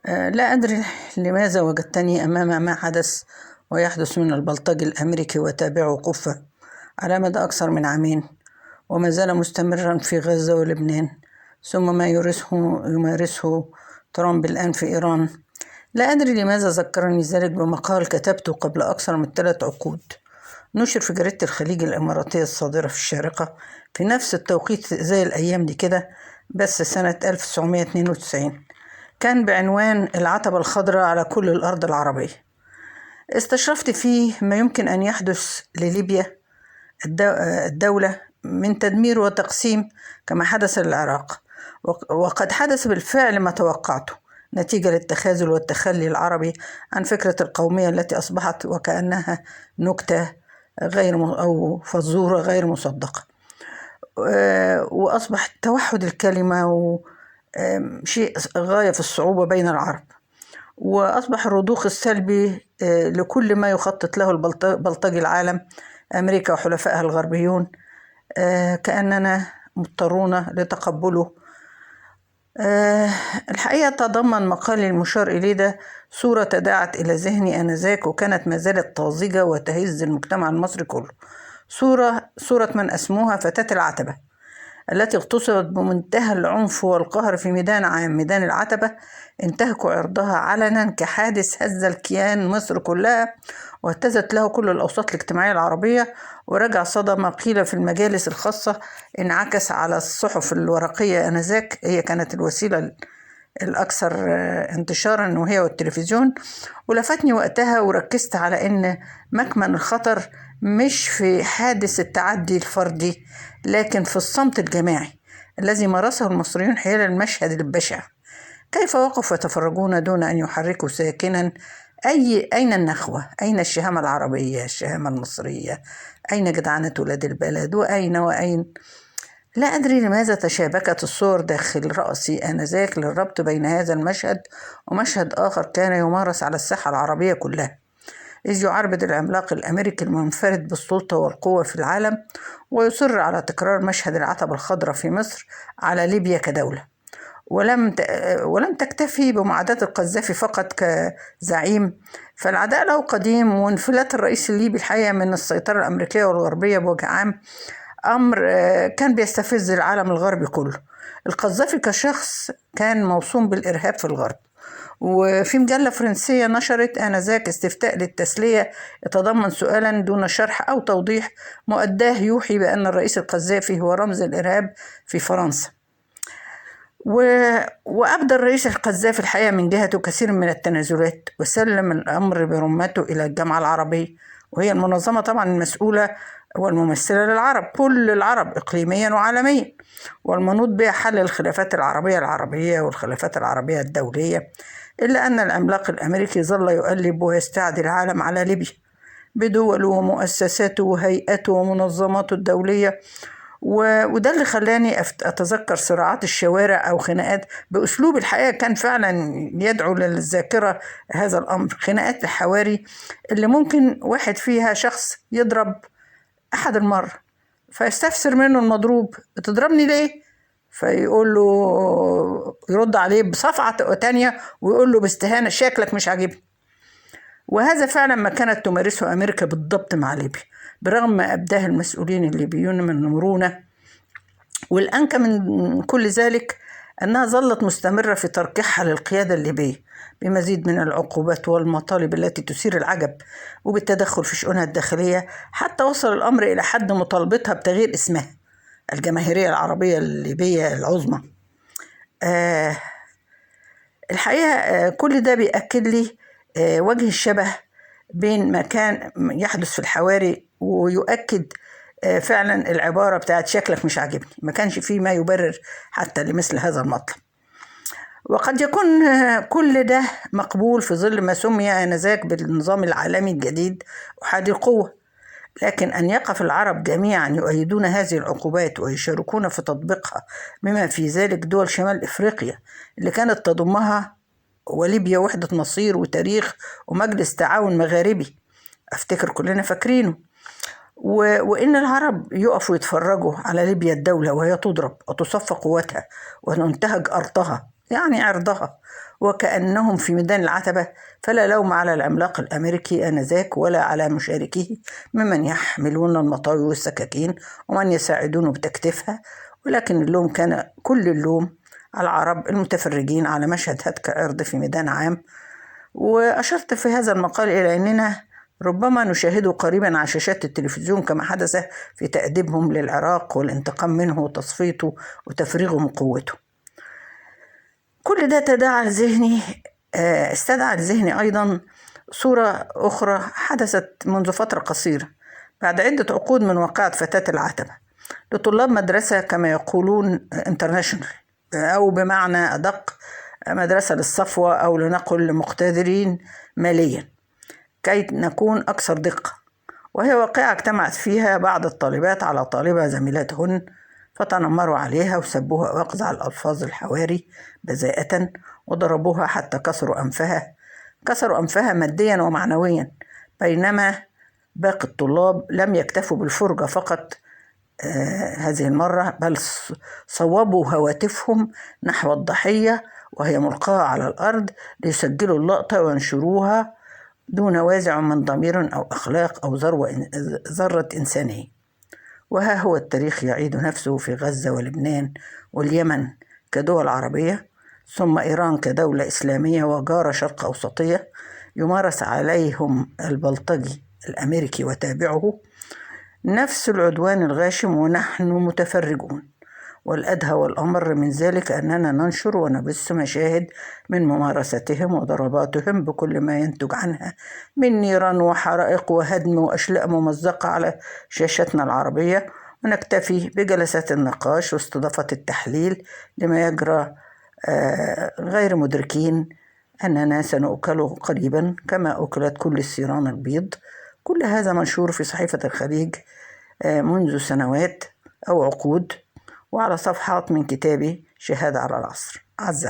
لا أدري لماذا وجدتني أمام ما حدث ويحدث من البلطجي الأمريكي وتابعه قفة على مدى أكثر من عامين، وما زال مستمرا في غزة ولبنان، ثم ما يمارسه ترامب الآن في إيران. لا أدري لماذا ذكرني ذلك بمقال كتبته قبل أكثر من 3 عقود، نشر في جريدة الخليج الإماراتية الصادرة في الشارقة في نفس التوقيت زي الأيام دي كده، بس سنة 1992. كان بعنوان العتبة الخضراء على كل الأرض العربية. استشرفت فيه ما يمكن أن يحدث لليبيا الدولة من تدمير وتقسيم كما حدث للعراق، وقد حدث بالفعل ما توقعته نتيجة للتخاذل والتخلي العربي عن فكرة القومية التي أصبحت وكأنها نكتة أو فزورة غير مصدقة، وأصبح توحد الكلمة شيء غاية في الصعوبة بين العرب، وأصبح الرضوخ السلبي لكل ما يخطط له بلطجي العالم أمريكا وحلفائها الغربيون، كأننا مضطرون لتقبله. الحقيقة تضمن مقالي المشار إليه ده صورة تداعت إلى ذهني آنذاك وكانت ما زالت طازجة وتهز المجتمع المصري كله، صورة من أسموها فتاة العتبة، التي اغتصبت بمنتهى العنف والقهر في ميدان عام، ميدان العتبة، انتهكوا عرضها علنا كحادث هز الكيان مصر كلها واهتزت له كل الأوساط الاجتماعية العربية، ورجع صدى ما قيل في المجالس الخاصة انعكس على الصحف الورقية آنذاك، هي كانت الوسيلة الأكثر انتشارا وهي والتلفزيون. ولفتني وقتها وركزت على أن مكمن الخطر مش في حادث التعدي الفردي، لكن في الصمت الجماعي الذي مارسه المصريون حيال المشهد البشع. كيف وقفوا يتفرجون دون أن يحركوا ساكنا؟ أين النخوة؟ أين الشهامة العربية، الشهامة المصرية؟ أين جدعنة ولاد البلد؟ وأين؟ لا أدري لماذا تشابكت الصور داخل رأسي آنذاك للربط بين هذا المشهد ومشهد آخر كان يمارس على الساحة العربية كلها، إذ يعربد العملاق الأمريكي المنفرد بالسلطة والقوة في العالم ويصر على تكرار مشهد العتبة الخضراء في مصر على ليبيا كدولة، ولم تكتفي بمعاداة القذافي فقط كزعيم، فالعداء له قديم، وانفلات الرئيس الليبي الحقيقة من السيطرة الأمريكية والغربية بوجه عام أمر كان بيستفز العالم الغربي كله. القذافي كشخص كان موصوم بالإرهاب في الغرب، وفي مجلة فرنسية نشرت آنذاك استفتاء للتسلية يتضمن سؤالا دون شرح أو توضيح مؤداه يوحي بأن الرئيس القذافي هو رمز الإرهاب في فرنسا. وأبدى الرئيس القذافي الحقيقة من جهته كثير من التنازلات، وسلم الأمر برمته إلى الجامعة العربية، وهي المنظمة طبعا المسؤولة والممثلة للعرب، كل العرب إقليميا وعالميا، والمنوط بها حل الخلافات العربية والخلافات العربية الدولية. إلا أن العملاق الأمريكي ظل يؤلب ويستعدي العالم على ليبيا بدوله ومؤسساته وهيئاته ومنظماته الدولية، وده اللي خلاني أتذكر صراعات الشوارع أو خناقات بأسلوب الحقيقة كان فعلا يدعو للذاكرة. هذا الأمر خناقات الحواري اللي ممكن واحد فيها شخص يضرب أحد المرة فيستفسر منه المضروب، بتضربني ليه؟ فيقول له، يرد عليه بصفعة تانية ويقول له باستهانة، شكلك مش عاجبني. وهذا فعلا ما كانت تمارسه أمريكا بالضبط مع ليبيا، برغم ما أبداه المسؤولين الليبيون من مرونة. والأنكى من كل ذلك أنها ظلت مستمرة في تركيحها للقيادة الليبية بمزيد من العقوبات والمطالب التي تثير العجب، وبالتدخل في شؤونها الداخلية، حتى وصل الأمر إلى حد مطالبتها بتغيير اسمها الجماهيرية العربية الليبية العظمى. الحقيقة كل ده بيأكد لي وجه الشبه بين ما كان يحدث في الحواري، ويؤكد فعلا العبارة بتاعت شكلك مش عاجبني، ما كانش فيه ما يبرر حتى لمثل هذا المطلب. وقد يكون كل ده مقبول في ظل ما سمي آنذاك بالنظام العالمي الجديد أحادي القوة، لكن أن يقف العرب جميعا يؤيدون هذه العقوبات ويشاركون في تطبيقها، بما في ذلك دول شمال إفريقيا اللي كانت تضمها وليبيا وحدة مصير وتاريخ ومجلس تعاون مغاربي أفتكر كلنا فاكرينه، وإن العرب يقفوا يتفرجوا على ليبيا الدولة وهي تضرب وتصفى قوتها وتنتهج أرضها يعني عرضها، وكأنهم في ميدان العتبة، فلا لوم على العملاق الأمريكي آنذاك ولا على مشاركيه ممن يحملون المطاوي والسكاكين ومن يساعدونه بتكتيفها، ولكن اللوم كان كل اللوم على العرب المتفرجين على مشهد هتك عرض في ميدان عام. وأشرت في هذا المقال إلى أننا ربما نشاهده قريبا على شاشات التلفزيون كما حدث في تأديبهم للعراق والانتقام منه وتصفيته وتفريغه من قوته. كل ده استدعى لذهني أيضا صورة أخرى حدثت منذ فترة قصيرة بعد عدة عقود من واقعة فتاة العتبة لطلاب مدرسة كما يقولون انترناشونال، أو بمعنى أدق مدرسة للصفوة، أو لنقل لمقتدرين ماليا كي نكون أكثر دقة. وهي واقعة اجتمعت فيها بعض الطالبات على طالبة زميلاتهن فتنمروا عليها وسبوها وأقذع الألفاظ الحواري بذاءة، وضربوها حتى كسروا أنفها ماديا ومعنويا، بينما باقي الطلاب لم يكتفوا بالفرجة فقط هذه المرة، بل صوبوا هواتفهم نحو الضحية وهي ملقاة على الأرض ليسجلوا اللقطة وينشروها دون وازع من ضمير أو أخلاق أو ذرة إنسانية. وها هو التاريخ يعيد نفسه في غزة ولبنان واليمن كدول عربية، ثم إيران كدولة إسلامية وجارة شرق أوسطية يمارس عليهم البلطجي الأمريكي وتابعه نفس العدوان الغاشم، ونحن متفرجون. والأدهى والأمر من ذلك أننا ننشر ونبث مشاهد من ممارستهم وضرباتهم بكل ما ينتج عنها من نيران وحرائق وهدم وأشلاء ممزقة على شاشتنا العربية، ونكتفي بجلسات النقاش واستضافة التحليل لما يجرى، غير مدركين أننا سنؤكله قريبا كما أكلت كل الثيران البيض. كل هذا منشور في صحيفة الخليج منذ سنوات أو عقود، وعلى صفحات من كتابي شهادة على العصر. عز